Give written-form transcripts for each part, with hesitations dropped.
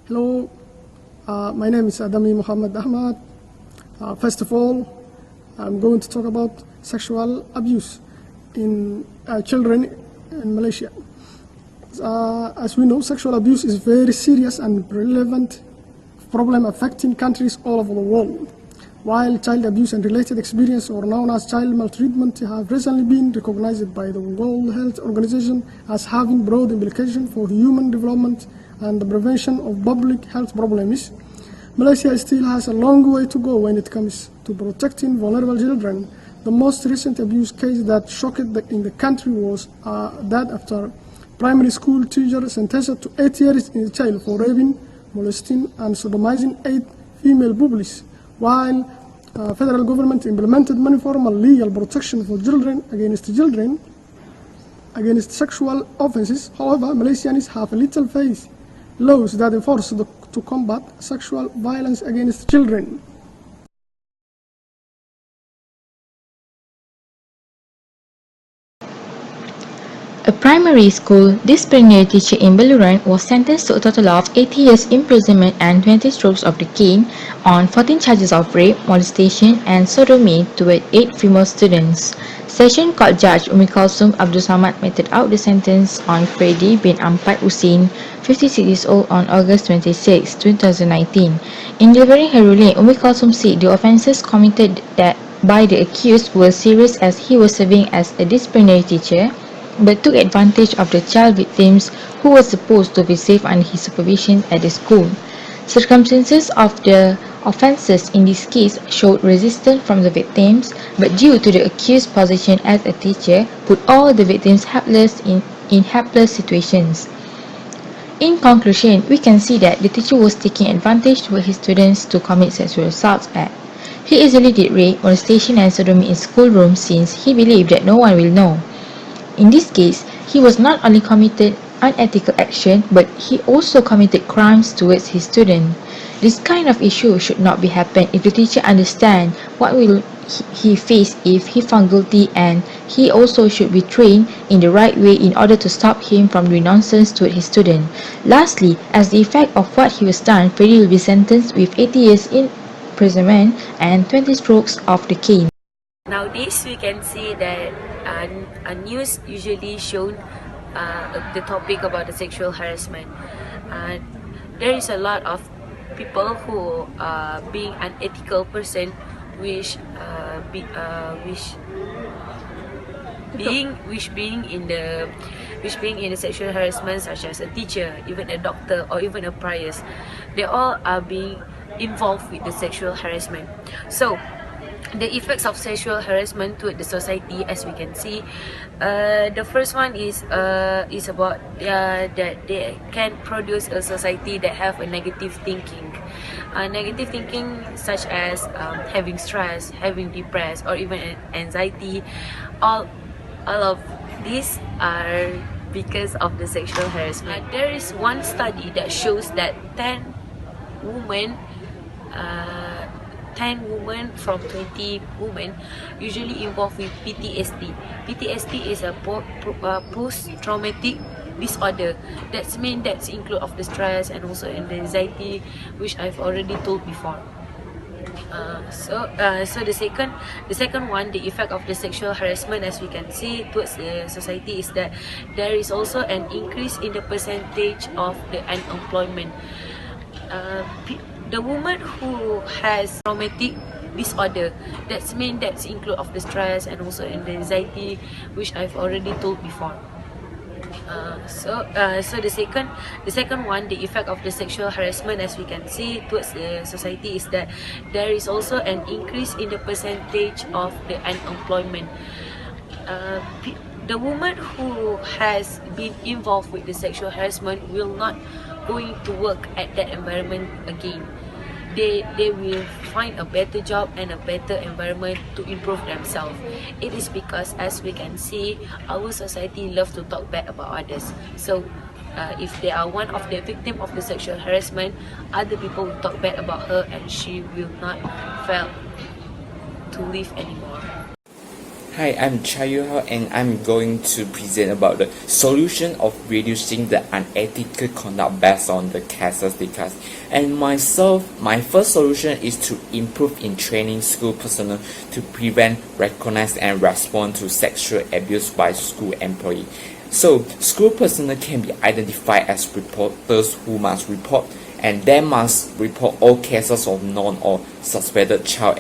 Hello, my name is Adami Muhammad Ahmad. First of all, I'm going to talk about sexual abuse in children in Malaysia. As we know, sexual abuse is a very serious and relevant problem affecting countries all over the world. While child abuse and related experience, or known as child maltreatment, have recently been recognized by the World Health Organization as having broad implications for human development and the prevention of public health problems, Malaysia still has a long way to go when it comes to protecting vulnerable children. The most recent abuse case that shocked in the country was that after primary school teacher sentenced to 8 years in jail for raping, molesting, and sodomizing 8 female pupils, while federal government implemented many formal legal protection for children against sexual offenses. However, Malaysians have little faith laws that enforce to combat sexual violence against children. A primary school disciplinary teacher in Beluran was sentenced to a total of 80 years imprisonment and 20 strokes of the cane on 14 charges of rape, molestation, and sodomy toward 8 female students. Session Court Judge Umi Kalsum Abdul Samad meted out the sentence on Freddy bin Ampat Hussein, 56 years old, on August 26, 2019. In delivering her ruling, Umi Kalsum said the offences committed by the accused were serious as he was serving as a disciplinary teacher, but took advantage of the child victims who were supposed to be safe under his supervision at the school. Circumstances of the offences in this case showed resistance from the victims, but due to the accused's position as a teacher, put all the victims helpless in helpless situations. In conclusion, we can see that the teacher was taking advantage toward his students to commit sexual assaults at. He easily did rape, molestation, and sodomy in schoolrooms since he believed that no one will know. In this case, he was not only committed unethical action, but he also committed crimes towards his student. This kind of issue should not be happen if the teacher understands what will he face if he found guilty, and he also should be trained in the right way in order to stop him from doing nonsense toward his student. Lastly, as the effect of what he was done, Freddy will be sentenced with 80 years imprisonment and 20 strokes of the cane. Nowadays, we can see that news usually shown the topic about the sexual harassment. There is a lot of people who being unethical person, which being in the sexual harassment, such as a teacher, even a doctor, or even a priest. They all are being involved with the sexual harassment. So the effects of sexual harassment to the society, as we can see, the first one is about that they can produce a society that have a negative thinking. Negative thinking such as having stress, having depressed, or even anxiety. All of these are because of the sexual harassment. There is one study that shows that 10 women 10 women from 20 women usually involved with PTSD. PTSD is a post-traumatic disorder. That's include of the stress and also the anxiety, which I've already told before. So the second one, the effect of the sexual harassment, as we can see towards the society, is that there is also an increase in the percentage of the unemployment. The woman who has traumatic disorder, that's include of the stress and also the anxiety, which I've already told before. So the second one, the effect of the sexual harassment, as we can see towards the society, is that there is also an increase in the percentage of the unemployment. The woman who has been involved with the sexual harassment will not going to work at that environment again. They will find a better job and a better environment to improve themselves. It is because, as we can see, our society loves to talk bad about others. So if they are one of the victim of the sexual harassment, other people will talk bad about her and she will not feel to live anymore. Hi, I'm Chayuha and I'm going to present about the solution of reducing the unethical conduct based on the cases discussed. And my first solution is to improve in training school personnel to prevent, recognize and respond to sexual abuse by school employees. So, school personnel can be identified as reporters who must report, and they must report all cases of known or suspected child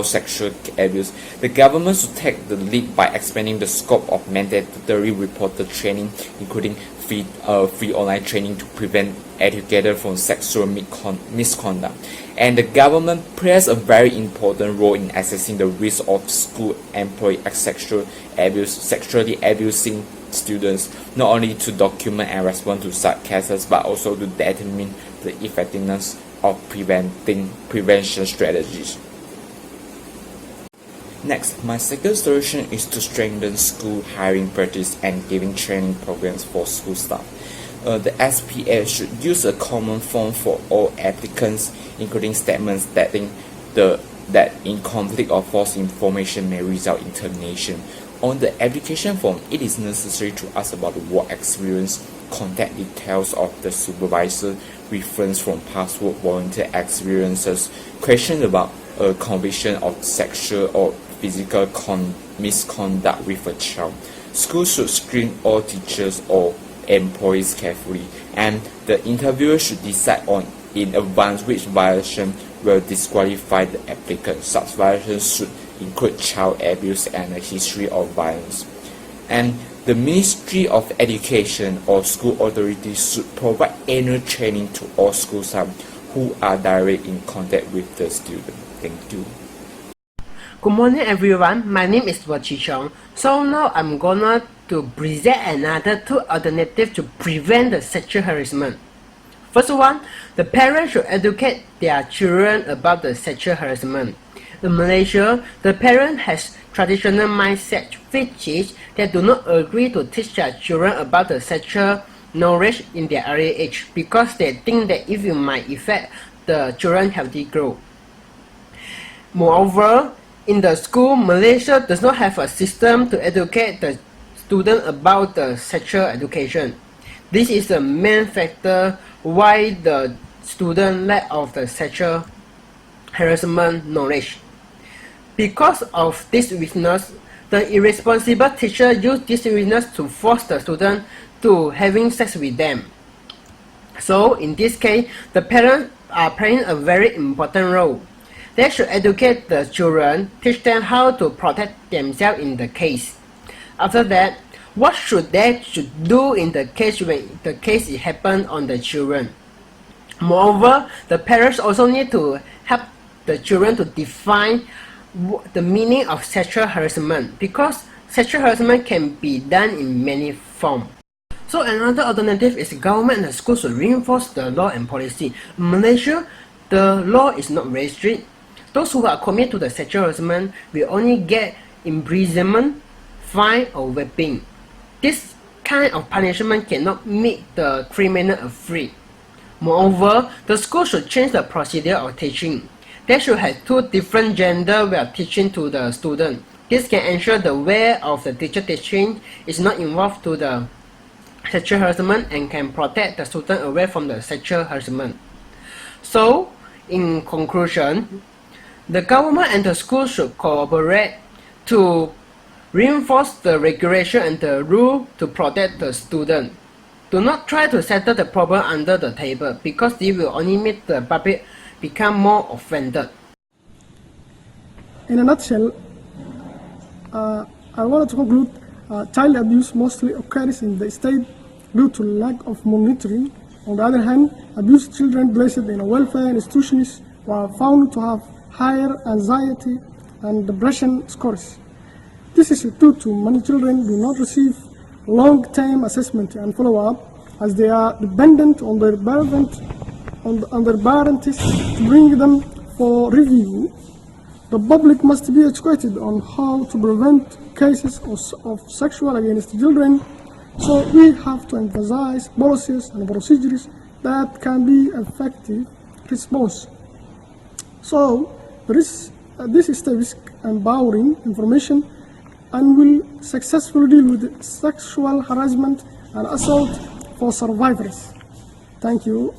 sexual abuse. The government should take the lead by expanding the scope of mandatory reporter training, including free online training to prevent educators from sexual misconduct. And the government plays a very important role in assessing the risk of school employees sexually abusing students, not only to document and respond to such cases, but also to determine the effectiveness of prevention strategies. Next, my second solution is to strengthen school hiring practice and giving training programs for school staff. The SPA should use a common form for all applicants, including statements stating that incomplete or false information may result in termination. On the application form, it is necessary to ask about the work experience, contact details of the supervisor, reference from past work volunteer experiences, questions about conviction of sexual or physical misconduct with a child. Schools should screen all teachers or employees carefully, and the interviewer should decide in advance which violation will disqualify the applicant. Such violations should include child abuse and a history of violence. And the Ministry of Education or school authorities should provide annual training to all school staff who are directly in contact with the student. Thank you. Good morning everyone, my name is Wachi Chong. So now I'm gonna to present another two alternatives to prevent the sexual harassment. First one, the parents should educate their children about the sexual harassment. In Malaysia, the parent has traditional mindset which is they do not agree to teach their children about the sexual knowledge in their early age because they think that if it might affect the children's healthy growth. Moreover, in the school, Malaysia does not have a system to educate the student about the sexual education. This is the main factor why the student lack of the sexual harassment knowledge. Because of this weakness, the irresponsible teacher use this weakness to force the student to having sex with them. So in this case, the parents are playing a very important role. They should educate the children, teach them how to protect themselves in the case. After that, what should they do in the case when the case happens on the children? Moreover, the parents also need to help the children to define the meaning of sexual harassment because sexual harassment can be done in many forms. So another alternative is government and the schools should reinforce the law and policy. In Malaysia, the law is not very strict. Those who are committed to the sexual harassment will only get imprisonment, fine or whipping. This kind of punishment cannot make the criminal free. Moreover, the school should change the procedure of teaching. They should have two different genders while teaching to the student. This can ensure the way of the teacher teaching is not involved to the sexual harassment and can protect the student away from the sexual harassment. So, in conclusion, the government and the school should cooperate to reinforce the regulation and the rule to protect the student. Do not try to settle the problem under the table because this will only make the public become more offended. In a nutshell, I wanted to conclude child abuse mostly occurs in the state due to lack of monitoring. On the other hand, abused children placed in welfare institutions were found to have higher anxiety and depression scores. This is due to many children do not receive long-term assessment and follow-up as they are dependent on their parents to bring them for review. The public must be educated on how to prevent cases of sexual against children, so we have to emphasize policies and procedures that can be effective response. So this is the risk empowering information and will successfully deal with sexual harassment and assault for survivors. Thank you.